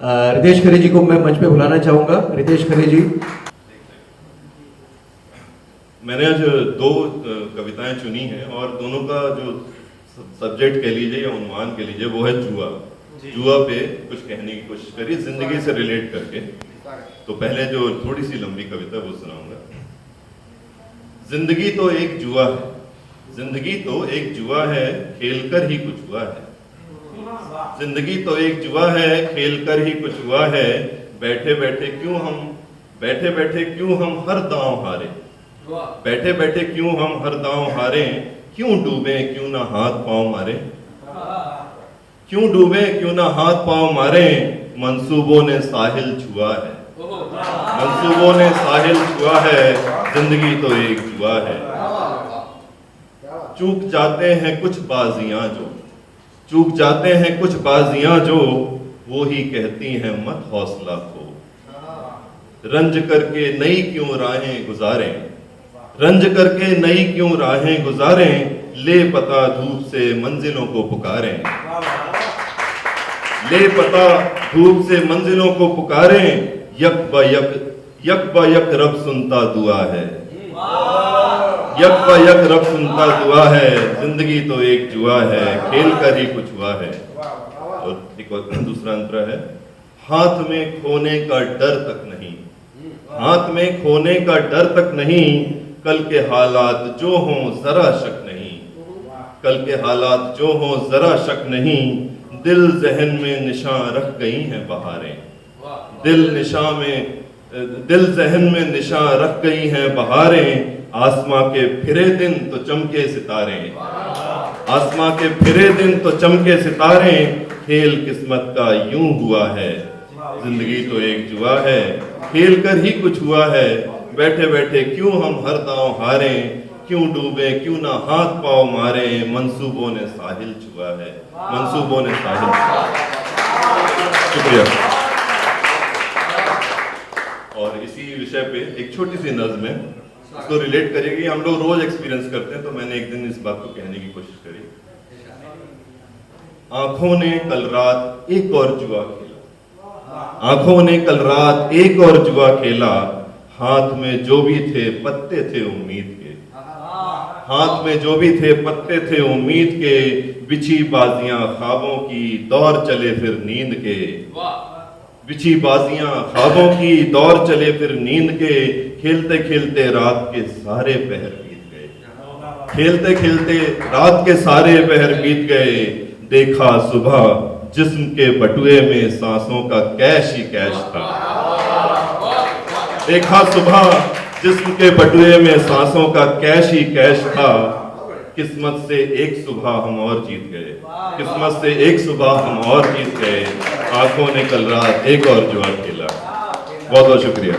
रितेश खरे जी को मैं मंच पे बुलाना चाहूंगा। रितेश खरे जी। मैंने आज दो कविताएं चुनी हैं और दोनों का जो सब्जेक्ट कह लीजिए या उन्वान कह लीजिए वो है जुआ। जुआ पे कुछ कहने की कोशिश करिए जिंदगी से रिलेट करके। तो पहले जो थोड़ी सी लंबी कविता वो सुनाऊंगा। जिंदगी तो एक जुआ है, जिंदगी तो एक जुआ है, खेलकर ही कुछ हुआ है। जिंदगी तो एक जुआ है, खेलकर ही कुछ हुआ है। बैठे बैठे क्यों हम हर दांव हारे। बैठे बैठे क्यों हम हर दांव हारे। क्यों डूबे क्यों ना हाथ पांव मारे। क्यों डूबे क्यों ना हाथ पांव मारे। मंसूबों ने साहिल छुआ है, मंसूबों ने साहिल छुआ है। जिंदगी तो एक जुआ है। चूक जाते हैं कुछ बाजियां जो, चूक जाते हैं कुछ बाजियां जो, वो ही कहती हैं मत हौसला खो। रंज करके नई क्यों राहें गुजारें, रंज करके नई क्यों राहें गुजारें। ले पता धूप से मंजिलों को पुकारें, ले पता धूप से मंजिलों को पुकारें। यक ब यक रब सुनता दुआ है, यक ब यक रब सुनता दुआ है। जिंदगी तो एक जुआ है, खेल कर ही कुछ हुआ है। और एक और दूसरा अंतर है। हाथ में खोने का डर तक नहीं, हाथ में खोने का डर तक नहीं। कल के हालात जो हों जरा शक नहीं, कल के हालात जो हों जरा शक नहीं। दिल जहन में निशान रख गई हैं बहारें, दिल जहन में निशान रख गई हैं बहारें। आसमां के फिरे दिन तो चमके सितारे, आसमां के फिरे दिन तो चमके सितारे। खेल किस्मत का यूं हुआ है, जिंदगी तो एक जुआ है, खेल कर ही कुछ हुआ है। बैठे बैठे क्यों हम हर दांव हारे। क्यों डूबे क्यों ना हाथ पांव मारे। मंसूबों ने साहिल छुआ है, मंसूबों ने साहिल छुआ है। शुक्रिया। और इसी विषय पे एक छोटी सी नज़्म है, इसको रिलेट करेगी। हम लोग रोज एक्सपीरियंस करते हैं, तो मैंने एक दिन इस बात को कहने की कोशिश करी। आंखों ने कल रात एक और जुआ खेला, आंखों ने कल रात एक और जुआ खेला। हाथ में जो भी थे पत्ते थे उम्मीद के, हाथ में जो भी थे पत्ते थे उम्मीद के। बिछी बाजियां ख्वाबों की दौर चले फिर नींद के, बिछी बाजियां ख्वाबों की दौर चले फिर नींद के। खेलते खेलते रात के सारे पहर बीत गए, खेलते खेलते रात के सारे पहर बीत गए। देखा सुबह जिस्म के बटुए में सांसों का कैश ही कैश था, देखा सुबह जिस्म के बटुए में सांसों का कैश ही कैश था। किस्मत से एक सुबह हम और जीत गए, किस्मत से एक सुबह हम और जीत गए। आंखों ने कल रात एक और जुआ खेला। बहुत बहुत शुक्रिया।